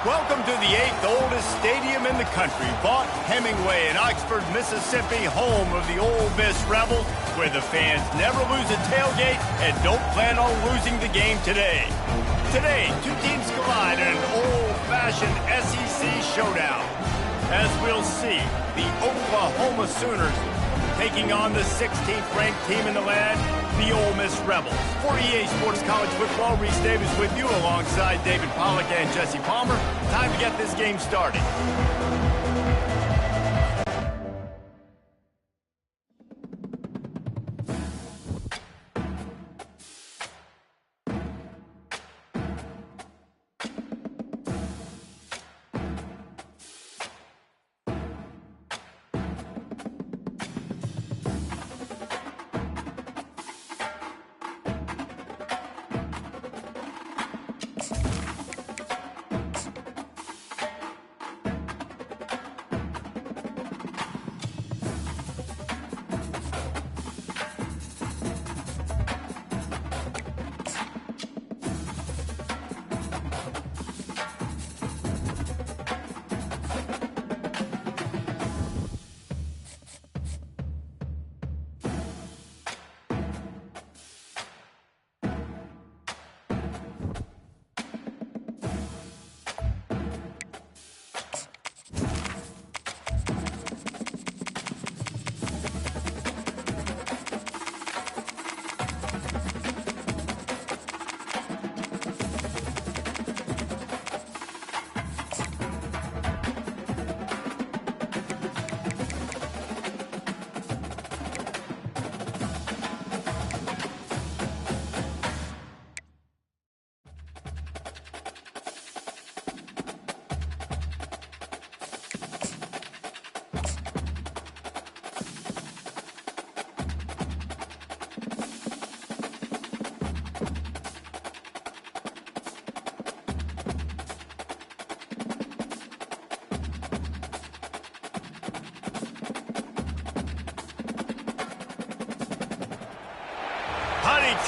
Welcome to the 8th oldest stadium in the country, Vaught Hemingway in Oxford, Mississippi, home of the Ole Miss Rebels, where the fans never lose a tailgate and don't plan on losing the game today. Today, two teams collide in an old-fashioned SEC showdown. As we'll see, the Oklahoma Sooners taking on the 16th ranked team in the land, the Ole Miss Rebels. For EA Sports College Football, Reese Davis with you alongside David Pollack and Jesse Palmer. Time to get this game started.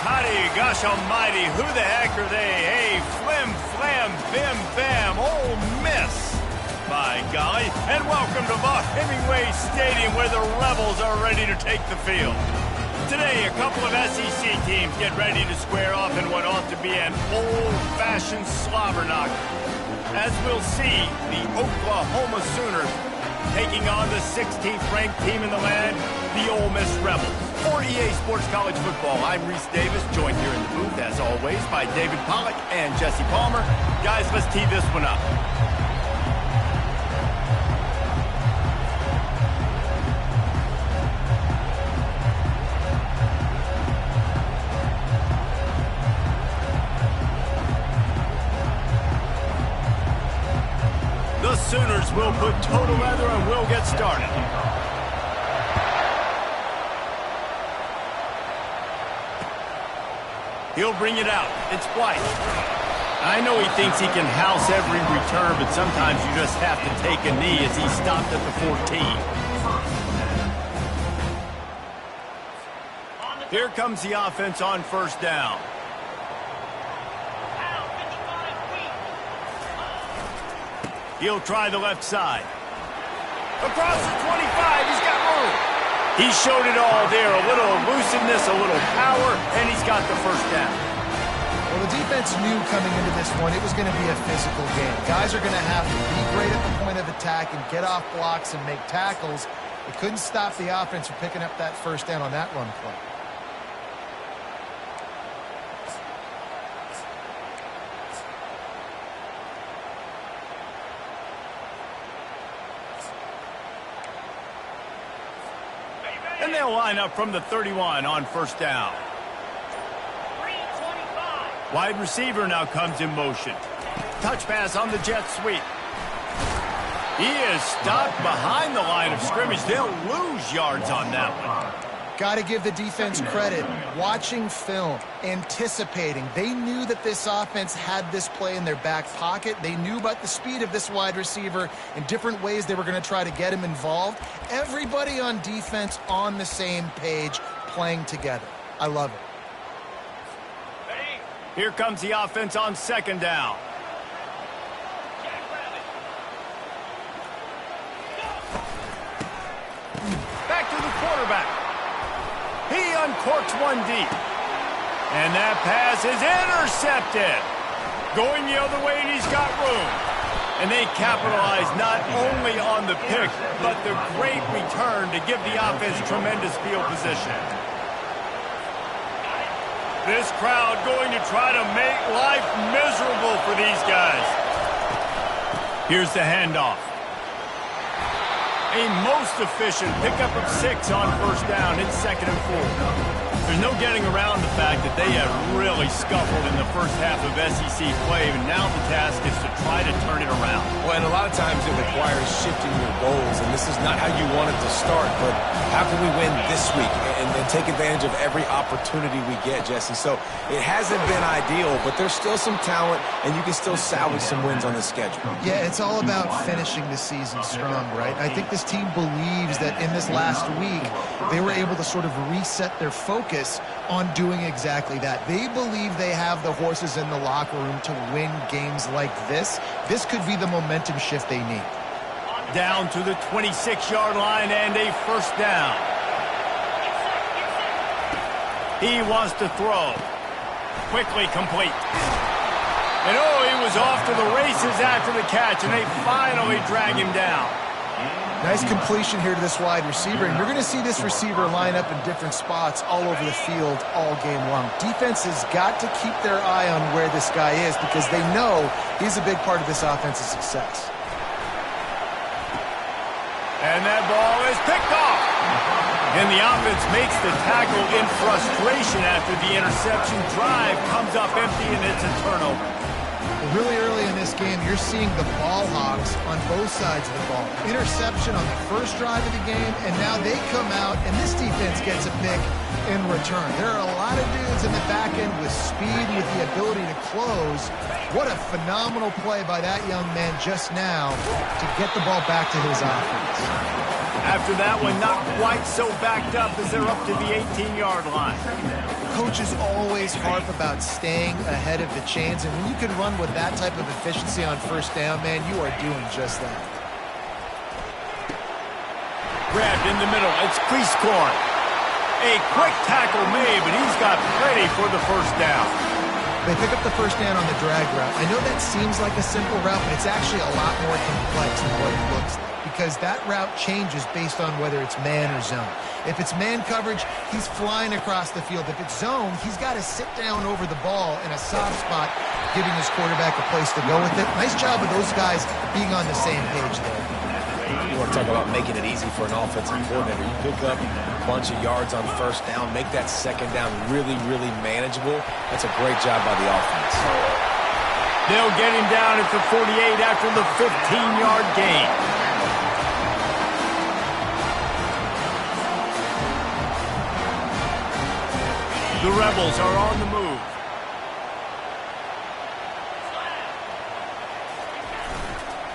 Hotty, gosh almighty, who the heck are they? Hey, flim, flam, bim, bam, Ole Miss. By golly, and welcome to Vaught Hemingway Stadium where the Rebels are ready to take the field. Today, a couple of SEC teams get ready to square off in what ought to be an old-fashioned slobber knocker. As we'll see, the Oklahoma Sooners taking on the 16th ranked team in the land, the Ole Miss Rebels. For EA Sports College Football, I'm Reese Davis, joined here in the booth, as always, by David Pollack and Jesse Palmer. Guys, let's tee this one up. The Sooners will put total leather and we'll get started. He'll bring it out. It's White. I know he thinks he can house every return, but sometimes you just have to take a knee as he stopped at the 14. Here comes the offense on first down. He'll try the left side. Across the 25, he's got room. He showed it all there, a little elusiveness, a little power, and he's got the first down. Well, the defense knew coming into this one it was going to be a physical game. Guys are going to have to be great at the point of attack and get off blocks and make tackles. They couldn't stop the offense from picking up that first down on that run play. And they'll line up from the 31 on first down. Wide receiver now comes in motion. Touch pass on the jet sweep. He is stopped behind the line of scrimmage. They'll lose yards on that one. Got to give the defense credit. Watching film, anticipating. They knew that this offense had this play in their back pocket. They knew about the speed of this wide receiver and different ways they were going to try to get him involved. Everybody on defense on the same page, playing together. I love it. Here comes the offense on second down. uncorks one deep. And that pass is intercepted. Going the other way, and he's got room. And they capitalize not only on the pick, but the great return to give the offense tremendous field position. This crowd going to try to make life miserable for these guys. Here's the handoff. A most efficient pickup of 6 on first down. It's 2nd and 4. There's no getting around the fact that they have really scuffled in the first half of SEC play, and now the task is to try to turn it around. Well, and a lot of times it requires shifting your goals, and this is not how you want it to start, but how can we win this week and take advantage of every opportunity we get, Jesse? So it hasn't been ideal, but there's still some talent, and you can still salvage some wins on the schedule. Yeah, it's all about finishing the season strong, right? I think this team believes that in this last week, they were able to sort of reset their focus on doing exactly that. They believe they have the horses in the locker room to win games like this. This could be the momentum shift they need. Down to the 26-yard line and a first down. He wants to throw. Quickly complete. And oh, he was off to the races after the catch, and they finally drag him down. Nice completion here to this wide receiver, and you're going to see this receiver line up in different spots all over the field all game long. Defense has got to keep their eye on where this guy is because they know he's a big part of this offense's success. And that ball is picked off. And the offense makes the tackle in frustration after the interception. Drive comes up empty, and it's a turnover. Really early in this game, you're seeing the ball hogs on both sides of the ball. Interception on the first drive of the game, and now they come out, and this defense gets a pick in return. There are a lot of dudes in the back end with speed, with the ability to close. What a phenomenal play by that young man just now to get the ball back to his offense. After that one, not quite so backed up as they're up to the 18-yard line. Coaches always harp about staying ahead of the chains, and when you can run with that type of efficiency on first down, man, you are doing just that. Grabbed in the middle. It's Prieskorn. A quick tackle made, but he's got plenty for the first down. They pick up the first down on the drag route. I know that seems like a simple route, but it's actually a lot more complex than what it looks like, because that route changes based on whether it's man or zone. If it's man coverage, he's flying across the field. If it's zone, he's got to sit down over the ball in a soft spot, giving his quarterback a place to go with it. Nice job of those guys being on the same page there. You want to talk about making it easy for an offensive coordinator. You pick up a bunch of yards on first down, make that second down really, really manageable. That's a great job by the offense. They'll get him down at the 48 after the 15-yard gain. The Rebels are on the move.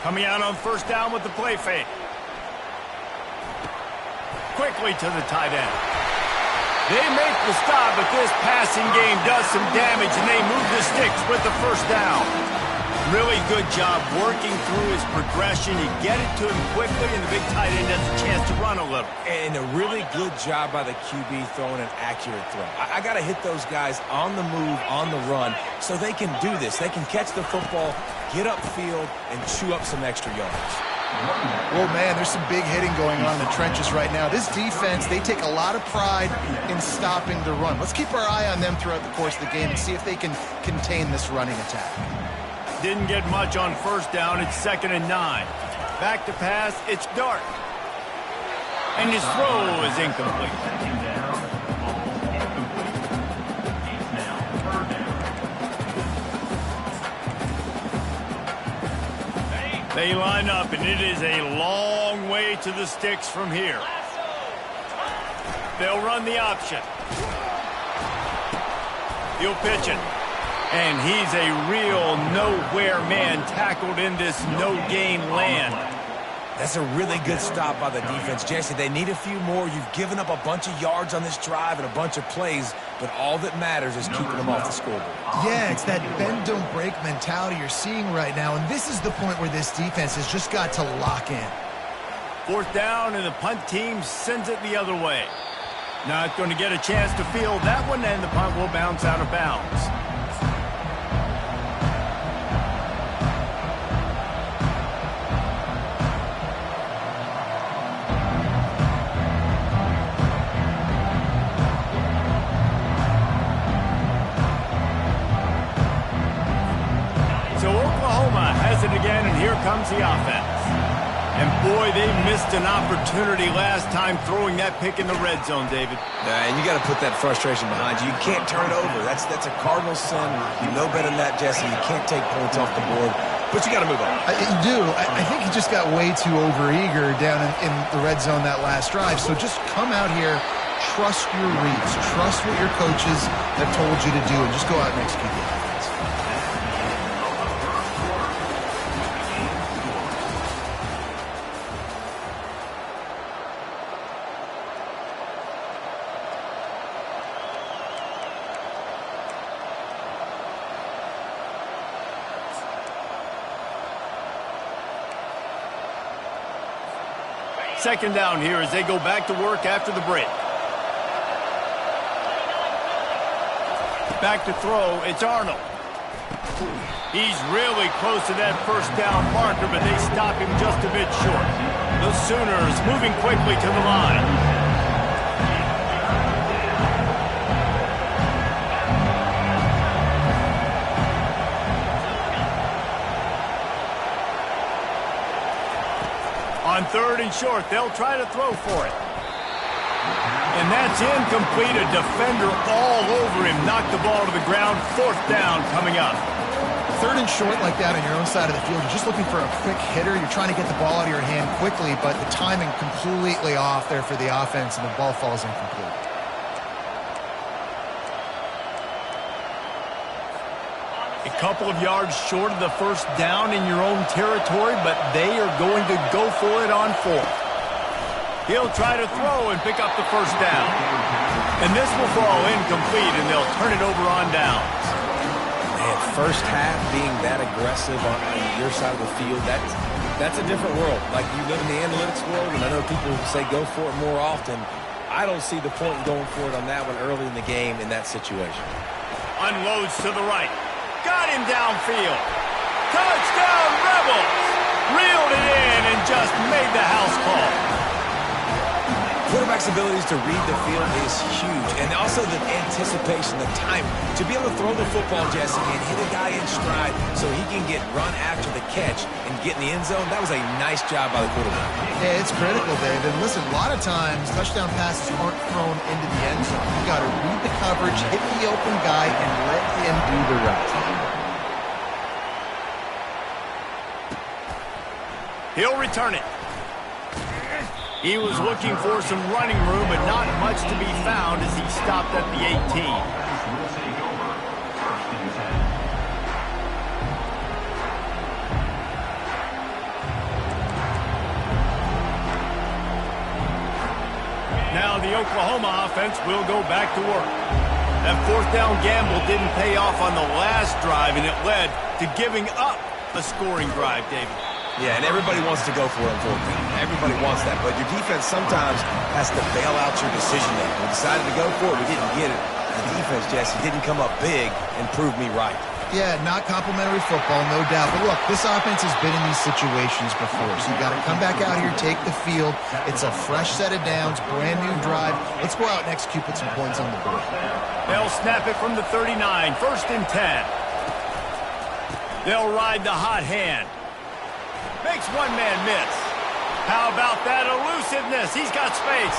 Coming out on first down with the play fake. Quickly to the tight end. They make the stop, but this passing game does some damage, and they move the sticks with the first down. Really good job working through his progression. You get it to him quickly, and the big tight end has a chance to run a little. And a really good job by the QB throwing an accurate throw. I got to hit those guys on the move, on the run, so they can do this. They can catch the football, get upfield, and chew up some extra yards. Well, man, there's some big hitting going on in the trenches right now. This defense, they take a lot of pride in stopping the run. Let's keep our eye on them throughout the course of the game and see if they can contain this running attack. Didn't get much on first down. It's 2nd and 9. Back to pass. It's Dart. And his throw is incomplete. They line up, and it is a long way to the sticks from here. They'll run the option. He'll pitch it. And he's a real nowhere man tackled in this no-gain land. That's a really good stop by the defense. Jesse, they need a few more. You've given up a bunch of yards on this drive and a bunch of plays, but all that matters is keeping them off the scoreboard. Yeah, it's that bend, don't break mentality you're seeing right now, and this is the point where this defense has just got to lock in. Fourth down, and the punt team sends it the other way. Not going to get a chance to field that one, and the punt will bounce out of bounds. So Oklahoma has it again, and here comes the offense. And boy, they missed an opportunity last time throwing that pick in the red zone, David. And you got to put that frustration behind you. You can't turn it over. That's a cardinal sin. You know better than that, Jesse. You can't take points off the board, but you got to move on. You do. I think he just got way too overeager down in the red zone that last drive. So just come out here, trust your reads, trust what your coaches have told you to do, and just go out and execute the offense. Second down here as they go back to work after the break. Back to throw, it's Arnold. He's really close to that first down marker, but they stop him just a bit short. The Sooners moving quickly to the line. On third and short, they'll try to throw for it. And that's incomplete. A defender all over him. Knocked the ball to the ground. Fourth down coming up. Third and short like that on your own side of the field, you're just looking for a quick hitter. You're trying to get the ball out of your hand quickly, but the timing completely off there for the offense, and the ball falls incomplete. A couple of yards short of the first down in your own territory, but they are going to go for it on fourth. He'll try to throw and pick up the first down. And this will fall incomplete, and they'll turn it over on downs. Man, first half being that aggressive on your side of the field, that's a different world. Like, you live in the analytics world, and I know people say go for it more often. I don't see the point in going for it on that one early in the game in that situation. Unloads to the right. Got him downfield. Touchdown, Rebels! Reeled it in and just made the house call. Quarterback's abilities to read the field is huge, and also the anticipation, the time to be able to throw the football, Jesse, and hit a guy in stride so he can get run after the catch and get in the end zone. That was a nice job by the quarterback. Yeah, it's critical, David. Listen, a lot of times touchdown passes aren't thrown into the end zone. You got to read the coverage, hit the open guy, and let him do the rest. He'll return it. He was looking for some running room, but not much to be found as he stopped at the 18. Now the Oklahoma offense will go back to work. That fourth down gamble didn't pay off on the last drive, and it led to giving up a scoring drive, David. Yeah, and everybody wants to go for it on fourth down. Everybody wants that, but your defense sometimes has to bail out your decision making. We decided to go for it. We didn't get it. The defense, Jesse, didn't come up big and prove me right. Yeah, not complimentary football, no doubt. But look, this offense has been in these situations before, so you got to come back out here, take the field. It's a fresh set of downs, brand new drive. Let's go out and execute, put some points on the board. They'll snap it from the 39, first and 10. They'll ride the hot hand. Makes one man miss. How about that elusiveness? He's got space.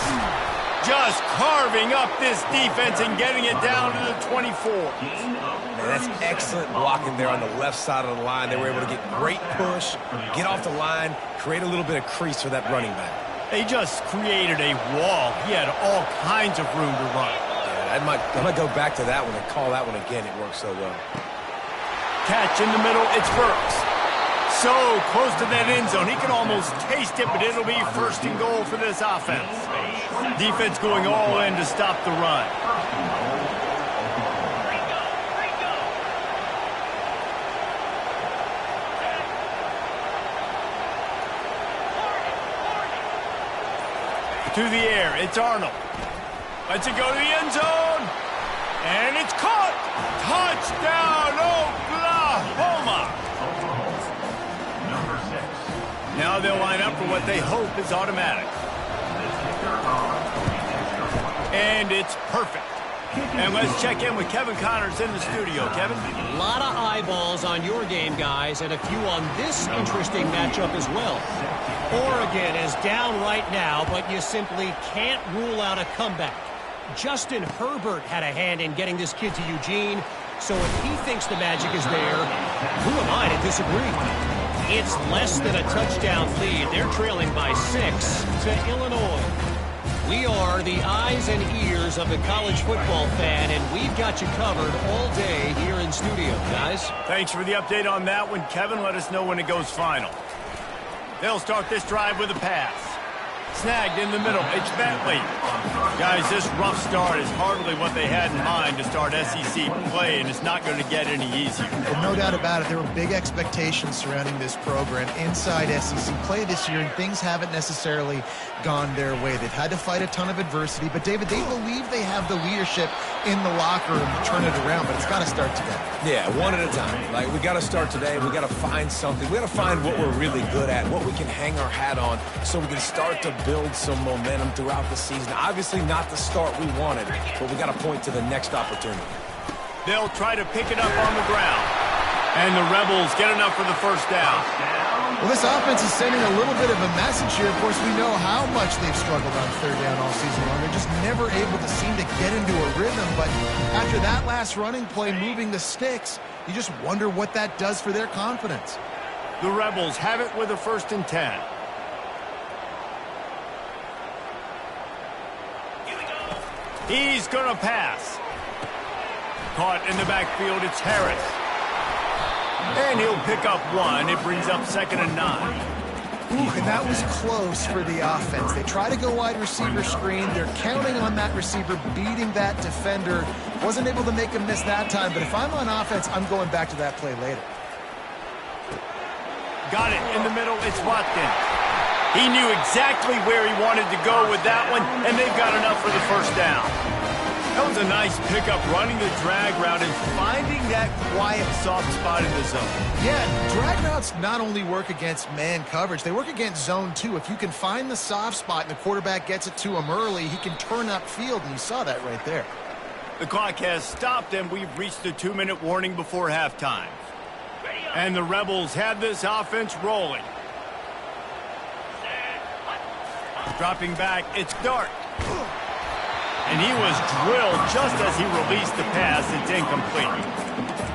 Just carving up this defense and getting it down to the 24. Man, that's excellent blocking there on the left side of the line. They were able to get great push, get off the line, create a little bit of crease for that running back. They just created a wall. He had all kinds of room to run. Yeah, I might go back to that one and call that one again. It worked so well. Catch in the middle. It's Burks. So close to that end zone. He can almost taste it, but it'll be first and goal for this offense. Defense going all in to stop the run. To the air, it's Arnold. Lets it go to the end zone. And it's caught. Touchdown, Oklahoma. Now they'll line up for what they hope is automatic. And it's perfect. And let's check in with Kevin Connors in the studio. Kevin? A lot of eyeballs on your game, guys, and a few on this interesting matchup as well. Oregon is down right now, but you simply can't rule out a comeback. Justin Herbert had a hand in getting this kid to Eugene, so if he thinks the magic is there, who am I to disagree? It's less than a touchdown lead. They're trailing by 6 to Illinois. We are the eyes and ears of the college football fan, and we've got you covered all day here in studio, guys. Thanks for the update on that one, Kevin. Let us know when it goes final. They'll start this drive with a pass. Snagged in the middle. It's Bentley. Guys, this rough start is hardly what they had in mind to start SEC play, and it's not going to get any easier. Well, no doubt about it. There were big expectations surrounding this program inside SEC play this year, and things haven't necessarily gone their way. They've had to fight a ton of adversity, but, David, they believe they have the leadership in the locker room to turn it around, but it's got to start today. Yeah, one at a time. Like, we got to start today. We got to find something. We got to find what we're really good at, what we can hang our hat on, so we can start to build some momentum throughout the season. Obviously not the start we wanted, but we got to point to the next opportunity. They'll try to pick it up on the ground, and the Rebels get enough for the first down. Well, this offense is sending a little bit of a message here. Of course, we know how much they've struggled on third down all season long. They're just never able to seem to get into a rhythm, but after that last running play, moving the sticks, you just wonder what that does for their confidence. The Rebels have it with a 1st and 10. He's going to pass. Caught in the backfield, it's Harris. And he'll pick up 1. It brings up 2nd and 9. Ooh, and that was close for the offense. They try to go wide receiver screen. They're counting on that receiver beating that defender. Wasn't able to make him miss that time, but if I'm on offense, I'm going back to that play later. Got it in the middle, it's Watkins. He knew exactly where he wanted to go with that one, and they've got enough for the first down. That was a nice pickup, running the drag route and finding that quiet, soft spot in the zone. Yeah, drag routes not only work against man coverage, they work against zone too. If you can find the soft spot and the quarterback gets it to him early, he can turn upfield, and you saw that right there. The clock has stopped, and we've reached the 2-minute warning before halftime. And the Rebels have this offense rolling. Dropping back, it's Dart. And he was drilled just as he released the pass. It's incomplete.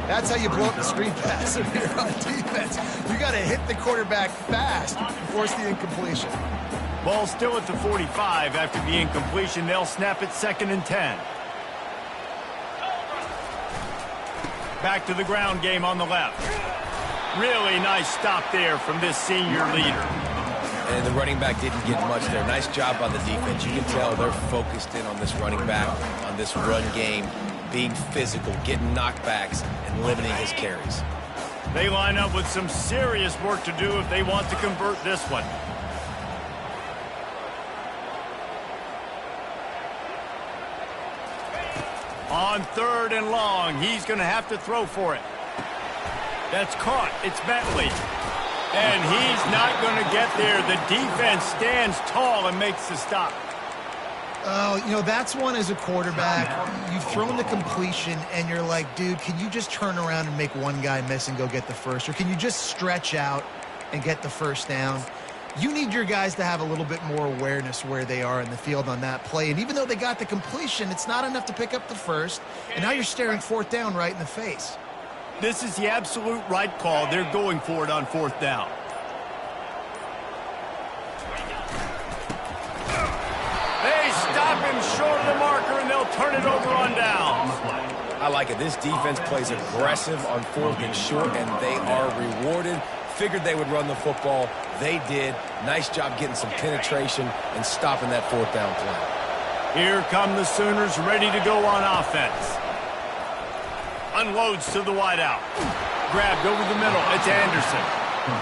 That's how you blow up the screen pass if you're on defense. You got to hit the quarterback fast and force the incompletion. Ball still at the 45 after the incompletion. They'll snap it 2nd and 10. Back to the ground game on the left. Really nice stop there from this senior leader. And the running back didn't get much there. Nice job by the defense. You can tell they're focused in on this running back, on this run game, being physical, getting knockbacks, and limiting his carries. They line up with some serious work to do if they want to convert this one. On 3rd and long, he's going to have to throw for it. That's caught. It's Bentley. And he's not going to get there. The defense stands tall and makes the stop. Oh, you know, that's one as a quarterback. You've thrown the completion, and you're like, dude, can you just turn around and make one guy miss and go get the first? Or can you just stretch out and get the first down? You need your guys to have a little bit more awareness where they are in the field on that play. And even though they got the completion, it's not enough to pick up the first. And now you're staring 4th down right in the face. This is the absolute right call. They're going for it on 4th down. They stop him short of the marker, and they'll turn it over on downs. I like it. This defense plays aggressive on 4th and short, and they are rewarded. Figured they would run the football. They did. Nice job getting some penetration and stopping that 4th down play. Here come the Sooners ready to go on offense. Unloads to the wideout. Grabbed over the middle. It's Anderson.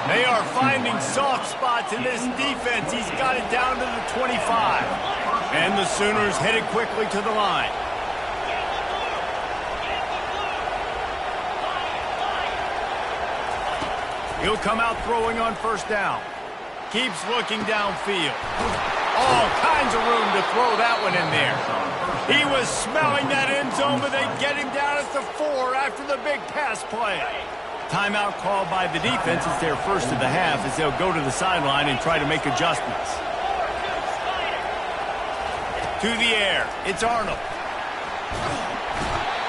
They are finding soft spots in this defense. He's got it down to the 25. And the Sooners headed quickly to the line. He'll come out throwing on first down. Keeps looking downfield. All kinds of room to throw that one in there. He was smelling that end zone, but they get him down at the 4 after the big pass play. Timeout called by the defense. It's their first of the half as they'll go to the sideline and try to make adjustments. To the air. It's Arnold.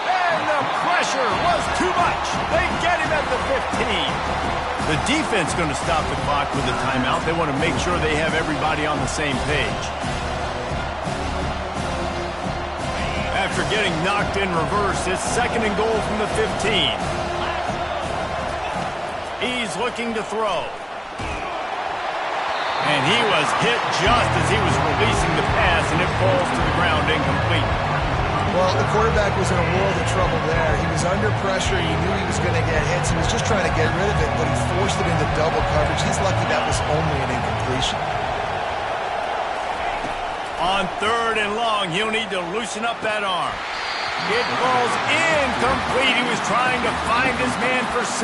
And the pressure was too much. They get him at the 15. The defense going to stop the clock with a timeout. They want to make sure they have everybody on the same page. After getting knocked in reverse, it's 2nd and goal from the 15. He's looking to throw. And he was hit just as he was releasing the pass, and it falls to the ground incomplete. Well, the quarterback was in a world of trouble there. He was under pressure. He knew he was going to get hit, so he was just trying to get rid of it, but he forced it into double coverage. He's lucky that was only an incompletion. On 3rd and long, he'll need to loosen up that arm. It falls incomplete. He was trying to find his man for 6.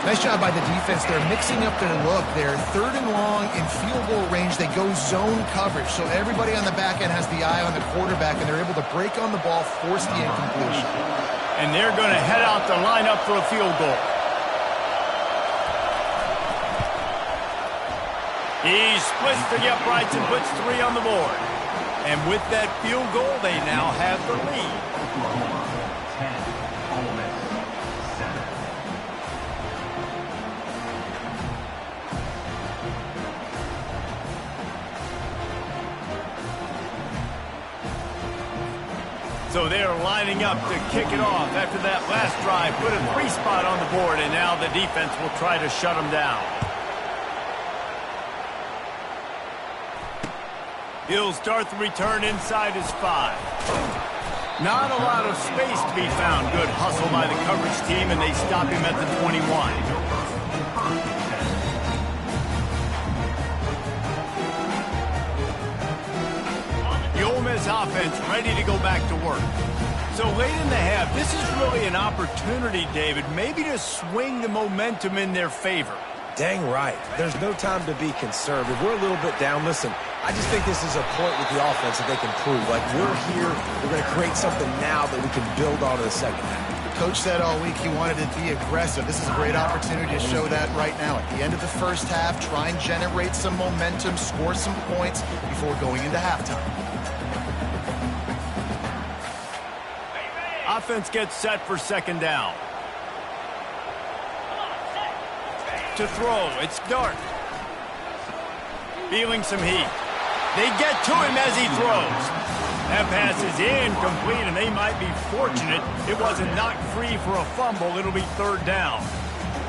Nice job by the defense. They're mixing up their look. They're 3rd and long in field goal range. They go zone coverage, so everybody on the back end has the eye on the quarterback, and they're able to break on the ball, force the incompletion. And they're going to head out to line up for a field goal. He splits the uprights and puts 3 on the board. And with that field goal, they now have the lead. So they're lining up to kick it off after that last drive. Put a 3 spot on the board, and now the defense will try to shut them down. He'll start the return inside his 5. Not a lot of space to be found. Good hustle by the coverage team, and they stop him at the 21. The Ole Miss offense ready to go back to work. So late in the half, this is really an opportunity, David, maybe to swing the momentum in their favor. Dang right. There's no time to be conservative. We're a little bit down. Listen, I just think this is a point with the offense that they can prove. Like, we're here, we're going to create something now that we can build on in the second half. The coach said all week he wanted to be aggressive. This is a great opportunity to show that right now. At the end of the first half, try and generate some momentum, score some points before going into halftime. Offense gets set for 2nd down. To throw, it's Dart. Feeling some heat. They get to him as he throws. That pass is incomplete, and they might be fortunate it wasn't knocked free for a fumble. It'll be 3rd down.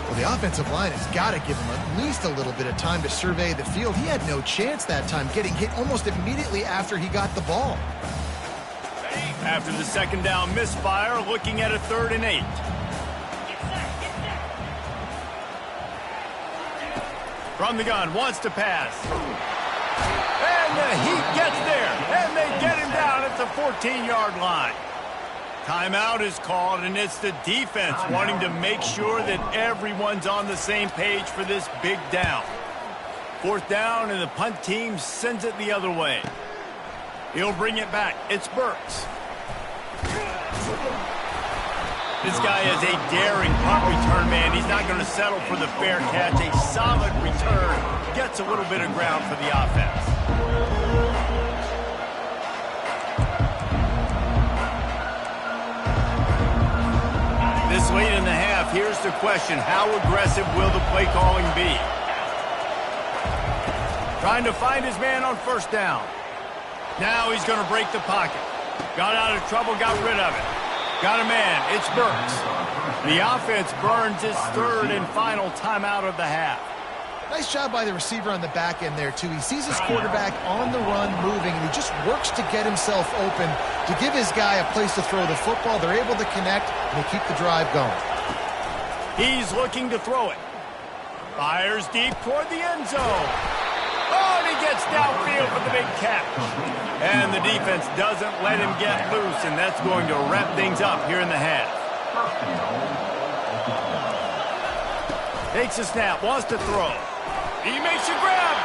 Well, the offensive line has got to give him at least a little bit of time to survey the field. He had no chance that time, getting hit almost immediately after he got the ball. After the 2nd down misfire, looking at a 3rd and 8. From the gun, wants to pass. And the heat gets there, and they get him down at the 14-yard line. Timeout is called, and it's the defense wanting to make sure that everyone's on the same page for this big down. 4th down, and the punt team sends it the other way. He'll bring it back. It's Burks. This guy is a daring punt return man. He's not going to settle for the fair catch. A solid return. Gets a little bit of ground for the offense. This late in the half, here's the question. How aggressive will the play calling be? Trying to find his man on 1st down. Now he's going to break the pocket. Got out of trouble, got rid of it. Got a man. It's Burks. The offense burns its 3rd and final timeout of the half. Nice job by the receiver on the back end there, too. He sees his quarterback on the run moving, and he just works to get himself open to give his guy a place to throw the football. They're able to connect, and they keep the drive going. He's looking to throw it. Fires deep toward the end zone. Oh, and he gets downfield for the big catch. And the defense doesn't let him get loose, and that's going to wrap things up here in the half. Takes a snap, wants to throw. He makes a grab.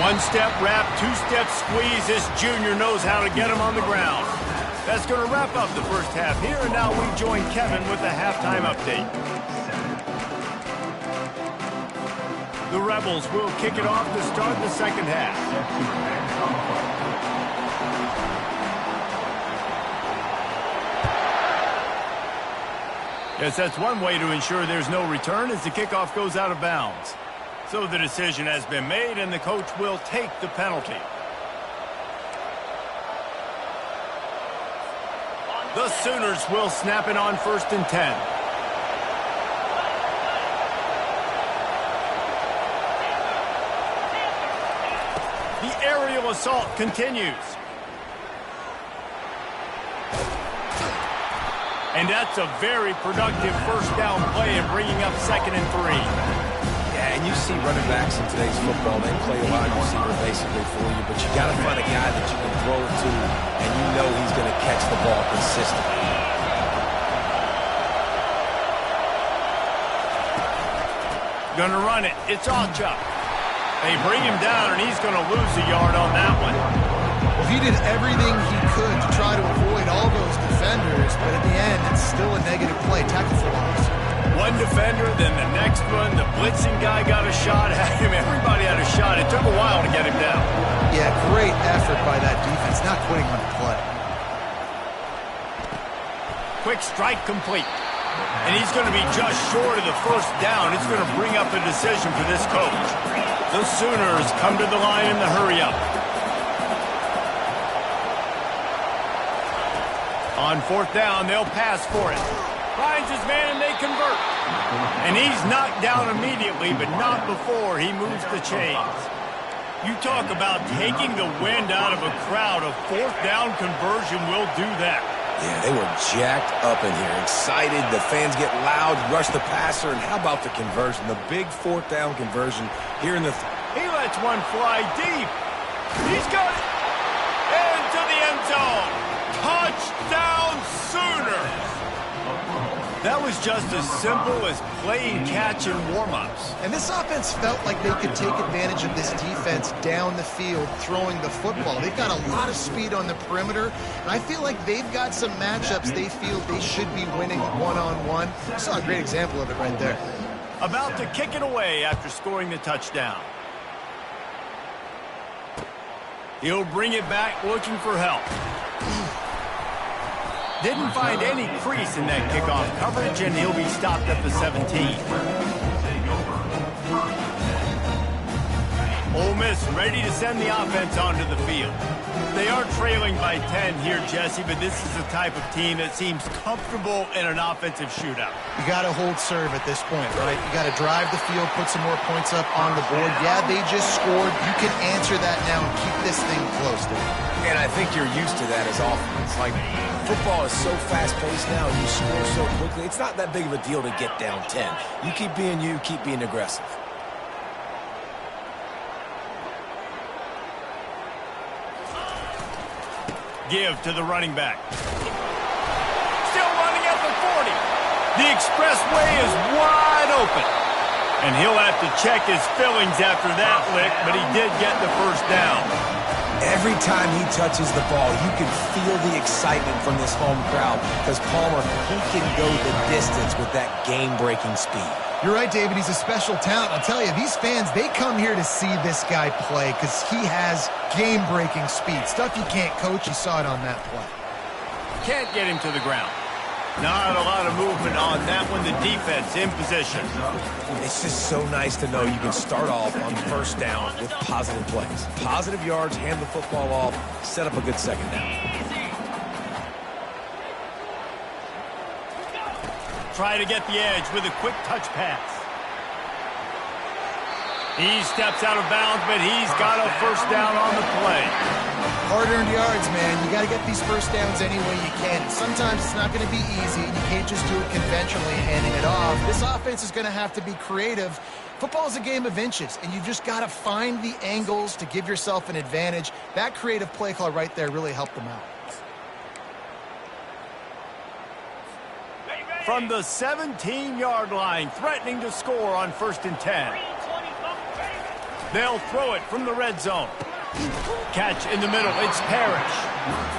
One-step wrap, two-step squeeze. This junior knows how to get him on the ground. That's going to wrap up the first half here, and now we join Kevin with the halftime update. The Rebels will kick it off to start the second half. Yes, that's one way to ensure there's no return as the kickoff goes out of bounds. So the decision has been made, and the coach will take the penalty. The Sooners will snap it on 1st and 10. The aerial assault continues. And that's a very productive first down play in bringing up 2nd and 3. Yeah, and you see running backs in today's football, they play a wide receiver basically for you, but you got to find a guy that you can throw it to, and you know he's going to catch the ball consistently. Gonna run it. It's Alchuk. They bring him down, and he's going to lose a yard on that one. Well, he did everything he could to try to avoid all those defenders, but at the end, it's still a negative play. Tackle for loss. One defender, then the next one. The blitzing guy got a shot at him. Everybody had a shot. It took a while to get him down. Yeah, great effort by that defense, not quitting on the play. Quick strike complete. And he's going to be just short of the first down. It's going to bring up a decision for this coach. The Sooners come to the line in the hurry-up. On 4th down, they'll pass for it. Finds his man, and they convert. And he's knocked down immediately, but not before he moves the chains. You talk about taking the wind out of a crowd. A 4th down conversion will do that. Yeah, they were jacked up in here, excited. The fans get loud, rush the passer, and how about the conversion? The big 4th down conversion here in the... He lets one fly deep. He's got it. Into the end zone. Touchdown Sooners. That was just as simple as playing catch and warm-ups. And this offense felt like they could take advantage of this defense down the field throwing the football. They've got a lot of speed on the perimeter, and I feel like they've got some matchups they feel they should be winning one-on-one. I saw a great example of it right there. About to kick it away after scoring the touchdown. He'll bring it back looking for help. Didn't find any crease in that kickoff coverage, and he'll be stopped at the 17. Ole Miss ready to send the offense onto the field. They are trailing by 10 here, Jesse, but this is the type of team that seems comfortable in an offensive shootout. You got to hold serve at this point, right? You got to drive the field, put some more points up on the board. Yeah, they just scored. You can answer that now and keep this thing close, dude. And I think you're used to that as offense. Like, football is so fast-paced now, and you score so quickly, it's not that big of a deal to get down 10. You keep being you, keep being aggressive. Give to the running back. Still running at the 40. The expressway is wide open. And he'll have to check his fillings after that lick, but he did get the first down. Every time he touches the ball, you can feel the excitement from this home crowd because Palmer, he can go the distance with that game-breaking speed. You're right, David. He's a special talent. I'll tell you, these fans, they come here to see this guy play because he has game-breaking speed. Stuff you can't coach. You saw it on that play. Can't get him to the ground. Not a lot of movement on that one. The defense in position. It's just so nice to know you can start off on 1st down with positive plays. Positive yards, hand the football off, set up a good 2nd down. Try to get the edge with a quick touch pass. He steps out of bounds, but he's got a first down on the play. Hard-earned yards, man. You got to get these first downs any way you can. Sometimes it's not going to be easy. You can't just do it conventionally, handing it off. This offense is going to have to be creative Football is a game of inches, and you've just got to find the angles to give yourself an advantage. That creative play call right there really helped them out. From the 17-yard line, threatening to score on 1st and 10. They'll throw it from the red zone. Catch in the middle, it's Parrish.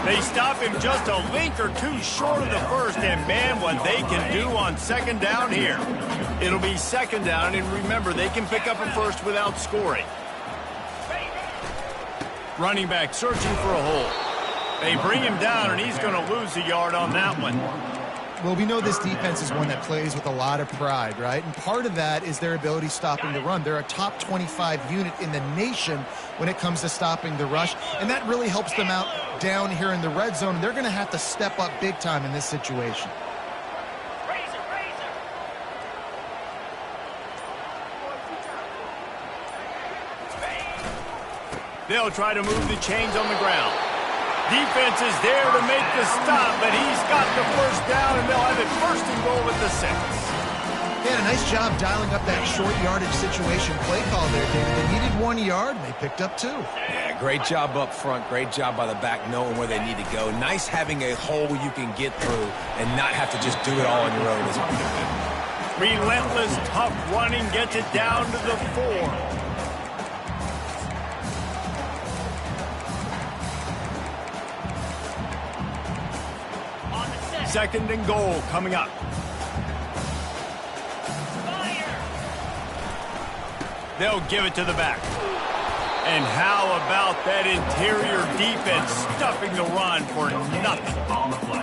They stop him just a link or two short of the first, and man, what they can do on 2nd down here. It'll be 2nd down, and remember, they can pick up a first without scoring. Running back searching for a hole. They bring him down, and he's going to lose a yard on that one. Well, we know this defense is one that plays with a lot of pride, right? And part of that is their ability stopping the run. They're a top 25 unit in the nation when it comes to stopping the rush, and that really helps them out down here in the red zone. They're going to have to step up big time in this situation. They'll try to move the chains on the ground. Defense is there to make the stop, but he's got the first down, and they'll have it 1st and goal at the 6. They had a nice job dialing up that short yardage situation play call there, David. They needed 1 yard, and they picked up 2. Yeah, great job up front. Great job by the back knowing where they need to go. Nice having a hole you can get through and not have to just do it all on your own. Relentless, tough running gets it down to the 4. 2nd and goal coming up. They'll give it to the back. And how about that interior defense stuffing the run for nothing?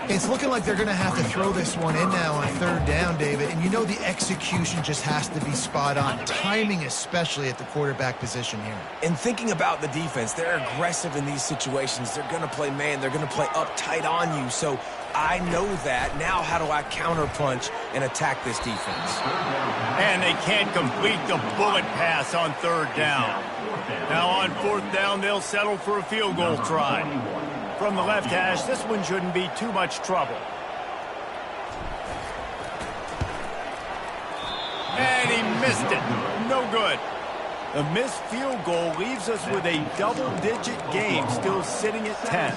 It's looking like they're going to have to throw this one in now on 3rd down, David. And you know the execution just has to be spot on. Timing especially at the quarterback position here. And thinking about the defense, they're aggressive in these situations. They're going to play man. They're going to play uptight on you. So I know that. Now how do I counterpunch and attack this defense? And they can't complete the bullet pass on 3rd down. Now on 4th down, they'll settle for a field goal try. From the left hash, this one shouldn't be too much trouble. And he missed it. No good. The missed field goal leaves us with a double-digit game, still sitting at 10.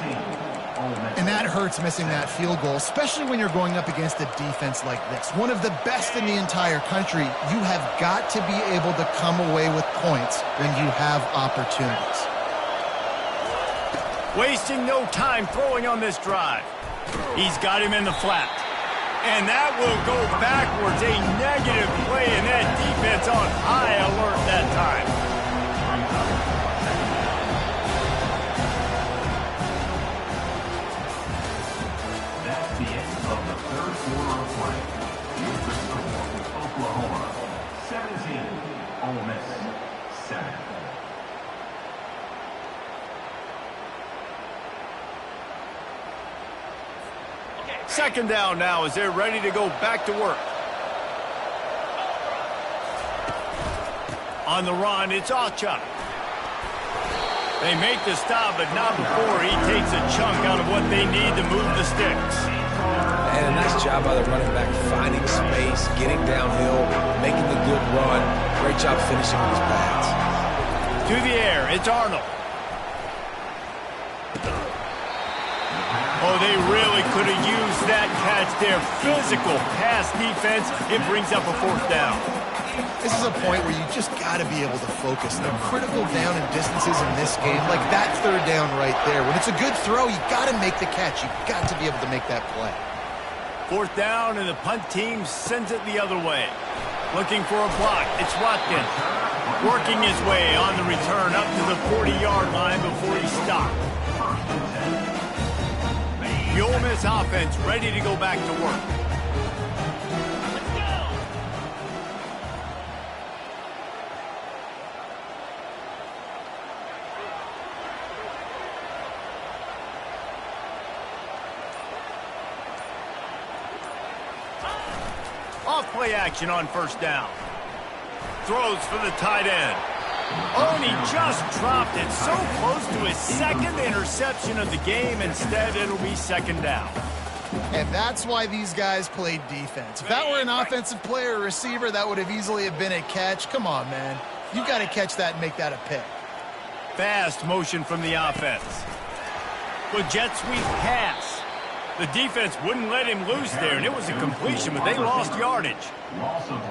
And that hurts, missing that field goal, especially when you're going up against a defense like this. One of the best in the entire country. You have got to be able to come away with points when you have opportunities. Wasting no time throwing on this drive. He's got him in the flat. And that will go backwards. A negative play, and that defense on high alert that time. Oklahoma, 17, Ole Miss, 7. Second down now as they're ready to go back to work. On the run, it's Ocha. They make the stop, but not before he takes a chunk out of what they need to move the sticks. And a nice job by the running back, finding space, getting downhill, making the good run. Great job finishing with his pads. To the air, it's Arnold. Oh, they really could have used that catch there. Physical pass defense. It brings up a 4th down. This is a point where you just got to be able to focus. They're critical down and distances in this game, like that 3rd down right there. When it's a good throw, you got to make the catch. You've got to be able to make that play. 4th down, and the punt team sends it the other way. Looking for a block. It's Watkins. Working his way on the return up to the 40-yard line before he stopped. The Ole Miss offense ready to go back to work. Off-play action on 1st down. Throws for the tight end. Oh, and he just dropped it so close to his 2nd interception of the game. Instead, it'll be 2nd down. And that's why these guys played defense. If that were an offensive player or receiver, that would have easily have been a catch. Come on, man. You got to catch that and make that a pick. Fast motion from the offense. With jet sweep pass. The defense wouldn't let him loose there, and it was a completion, but they lost yardage.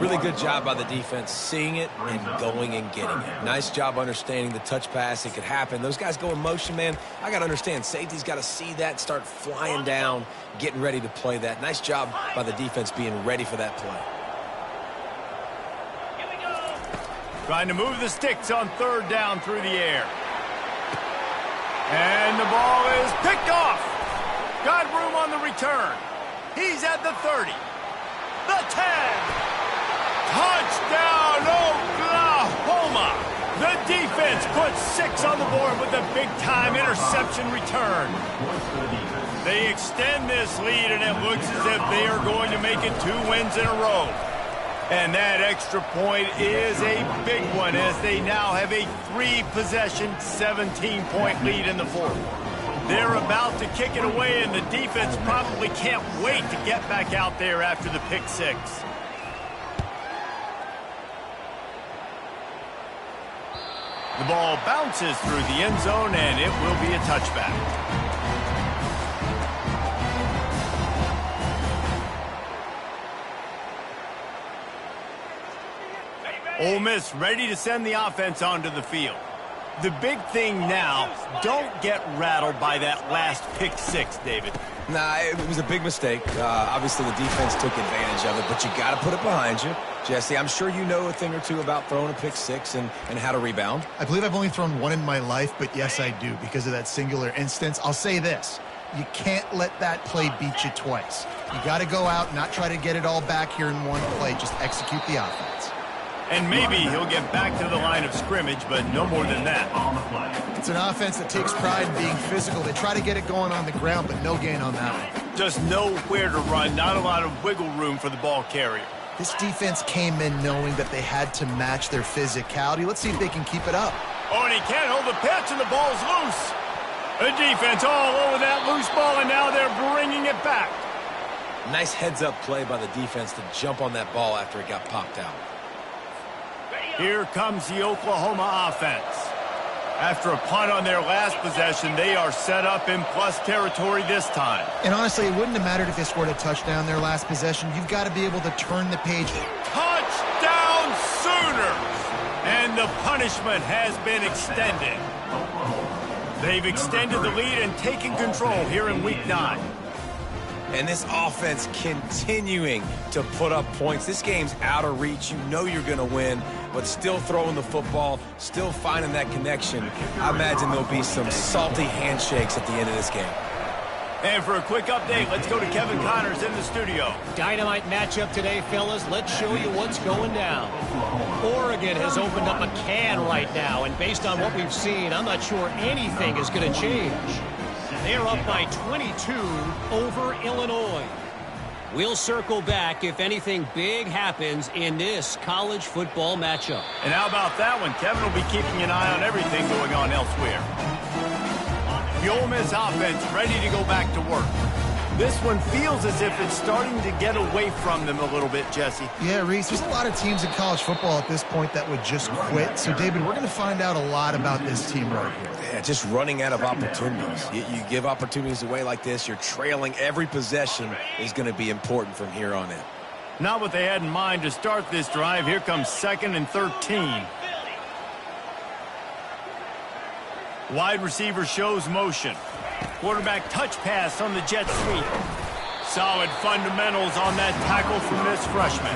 Really good job by the defense seeing it and going and getting it. Nice job understanding the touch pass. It could happen. Those guys go in motion, man. I got to understand. Safety's got to see that, start flying down, getting ready to play that. Nice job by the defense being ready for that play. Trying to move the sticks on third down through the air. And the ball is picked off. Got room on the return. He's at the 30. The 10. Touchdown, Oklahoma. The defense puts 6 on the board with a big-time interception return. They extend this lead, and it looks as if they are going to make it 2 wins in a row. And that extra point is a big one as they now have a 3-possession, 17-point lead in the fourth. They're about to kick it away, and the defense probably can't wait to get back out there after the pick 6. The ball bounces through the end zone, and it will be a touchback. Ole Miss ready to send the offense onto the field. The big thing now, don't get rattled by that last pick 6, David. Nah, it was a big mistake. Obviously, the defense took advantage of it, but you got to put it behind you. Jesse, I'm sure you know a thing or two about throwing a pick 6 and how to rebound. I believe I've only thrown one in my life, but yes, I do because of that singular instance. I'll say this. You can't let that play beat you twice. You got to go out, not try to get it all back here in one play. Just execute the offense. And maybe he'll get back to the line of scrimmage, but no more than that. It's an offense that takes pride in being physical. They try to get it going on the ground, but no gain on that one. Just nowhere to run, not a lot of wiggle room for the ball carrier. This defense came in knowing that they had to match their physicality. Let's see if they can keep it up. Oh, and he can't hold the pitch, and the ball's loose. The defense all over that loose ball, and now they're bringing it back. Nice heads-up play by the defense to jump on that ball after it got popped out. Here comes the Oklahoma offense. After a punt on their last possession, they are set up in plus territory this time. And honestly, it wouldn't have mattered if they scored a touchdown their last possession. You've got to be able to turn the page. Touchdown Sooners! And the punishment has been extended. They've extended the lead and taken control here in Week 9. And this offense continuing to put up points. This game's out of reach. You know you're going to win, but still throwing the football, still finding that connection. I imagine there'll be some salty handshakes at the end of this game. And for a quick update, let's go to Kevin Connors in the studio. Dynamite matchup today, fellas. Let's show you what's going down. Oregon has opened up a can right now, and based on what we've seen, I'm not sure anything is going to change. They're up by 22 over Illinois. We'll circle back if anything big happens in this college football matchup. And how about that one? Kevin will be keeping an eye on everything going on elsewhere. The Ole Miss offense ready to go back to work. This one feels as if it's starting to get away from them a little bit, Jesse. Yeah, Reese, there's a lot of teams in college football at this point that would just quit. So, David, we're going to find out a lot about this team right here. Yeah, just running out of opportunities. You give opportunities away like this, you're trailing. Every possession is going to be important from here on in. Not what they had in mind to start this drive. Here comes 2nd and 13. Wide receiver shows motion. Quarterback touch pass on the jet sweep. Solid fundamentals on that tackle from this freshman.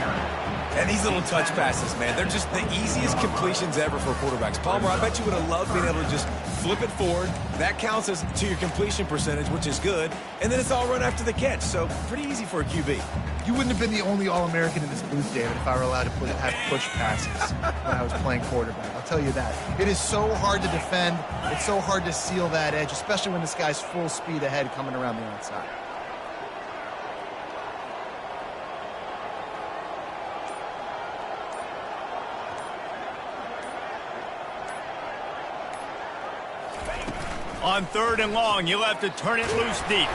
And these little touch passes, man, they're just the easiest completions ever for quarterbacks. Palmer, I bet you would have loved being able to just flip it forward. That counts as to your completion percentage, which is good. And then it's all run after the catch, so pretty easy for a QB. You wouldn't have been the only All-American in this booth, David, if I were allowed to have push passes when I was playing quarterback. I'll tell you that. It is so hard to defend. It's so hard to seal that edge, especially when this guy's full speed ahead coming around the outside. On 3rd and long, you'll have to turn it loose deep.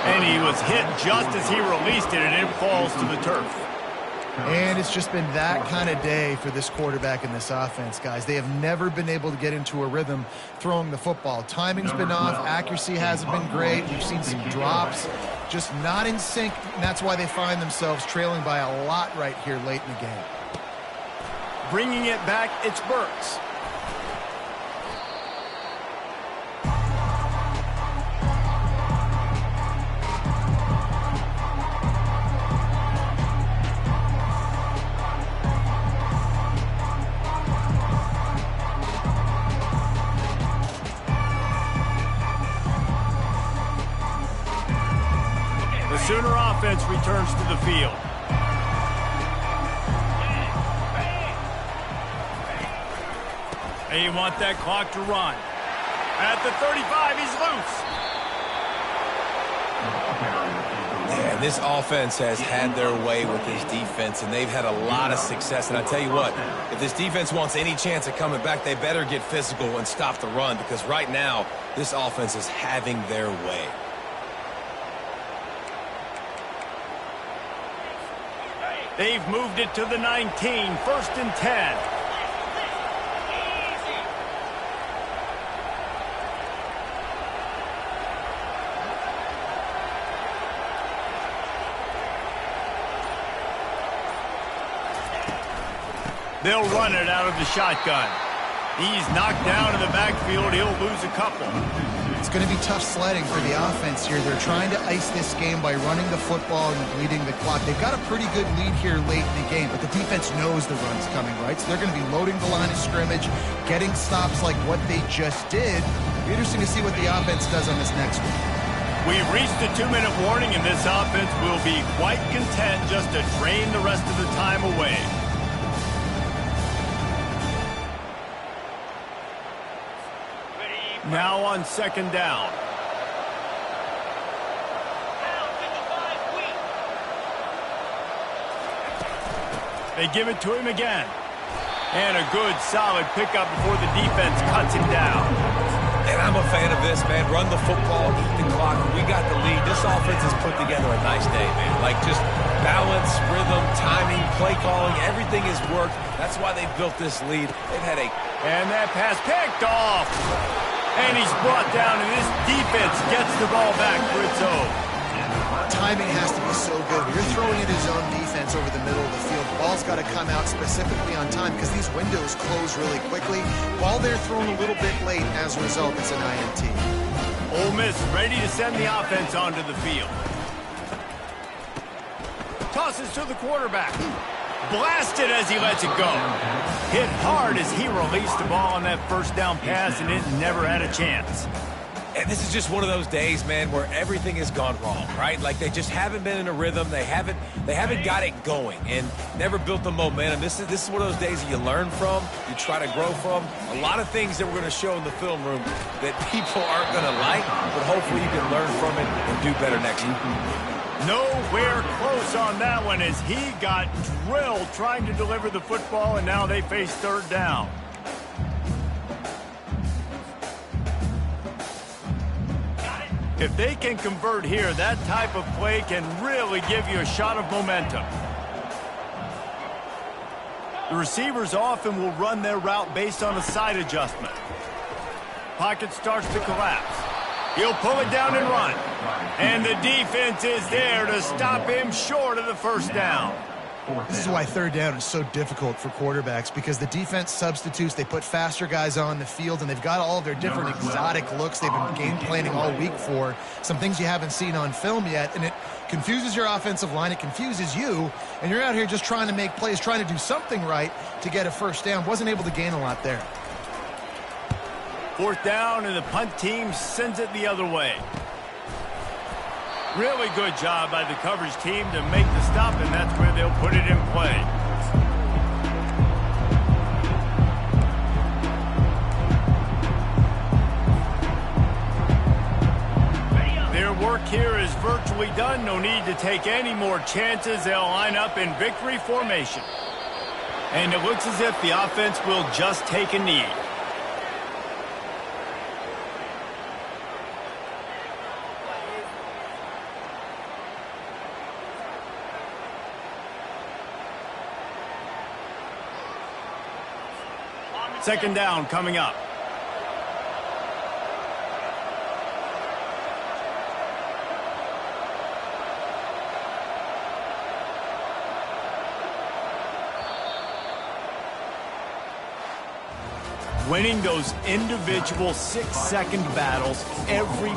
And he was hit just as he released it, and it falls to the turf. And it's just been that kind of day for this quarterback and this offense, guys. They have never been able to get into a rhythm throwing the football. Timing's been off. Accuracy hasn't been great. We've seen some drops. Just not in sync, and that's why they find themselves trailing by a lot right here late in the game. Bringing it back, it's Burks. The Sooner offense returns to the field. They want that clock to run. At the 35, he's loose. Yeah, this offense has had their way with this defense, and they've had a lot of success. And I tell you what, if this defense wants any chance of coming back, they better get physical and stop the run, because right now, this offense is having their way. They've moved it to the 19, 1st and 10. They'll run it out of the shotgun. He's knocked down in the backfield. He'll lose a couple. It's going to be tough sledding for the offense here. They're trying to ice this game by running the football and bleeding the clock. They've got a pretty good lead here late in the game, but the defense knows the run's coming, right? So they're going to be loading the line of scrimmage, getting stops like what they just did. It'll be interesting to see what the offense does on this next one. We've reached the 2-minute warning, and this offense will be quite content just to drain the rest of the time away. Now on 2nd down. They give it to him again. And a good, solid pickup before the defense cuts him down. And I'm a fan of this, man. Run the football, eat the clock. We got the lead. This offense has put together a nice day, man. Like, just balance, rhythm, timing, play calling, everything has worked. That's why they built this lead. They've had a... And that pass picked off. And he's brought down, and this defense gets the ball back for its own. Timing has to be so good. When you're throwing at his own defense over the middle of the field, the ball's got to come out specifically on time because these windows close really quickly. Ball there thrown a little bit late. As a result, it's an INT. Ole Miss ready to send the offense onto the field. Tosses to the quarterback. Blasted as he lets it go. Hit hard as he released the ball on that 1st down pass, and it never had a chance. And this is just one of those days, man, where everything has gone wrong, right? Like, they just haven't been in a rhythm. They haven't got it going and never built the momentum. This is one of those days that you learn from, you try to grow from. A lot of things that we're going to show in the film room that people aren't going to like, but hopefully you can learn from it and do better next week. Nowhere close on that one as he got drilled trying to deliver the football, and now they face 3rd down. If they can convert here, that type of play can really give you a shot of momentum. The receivers often will run their route based on a side adjustment. Pocket starts to collapse. He'll pull it down and run. And the defense is there to stop him short of the 1st down. This is why 3rd down is so difficult for quarterbacks, because the defense substitutes. They put faster guys on the field, and they've got all of their different exotic looks they've been game planning all week for. Some things you haven't seen on film yet, and it confuses your offensive line. It confuses you, and you're out here just trying to make plays, trying to do something right to get a 1st down. Wasn't able to gain a lot there. 4th down, and the punt team sends it the other way. Really good job by the coverage team to make the stop, and that's where they'll put it in play. Their work here is virtually done. No need to take any more chances. They'll line up in victory formation. And it looks as if the offense will just take a knee. Second down coming up. Winning those individual 6-second battles every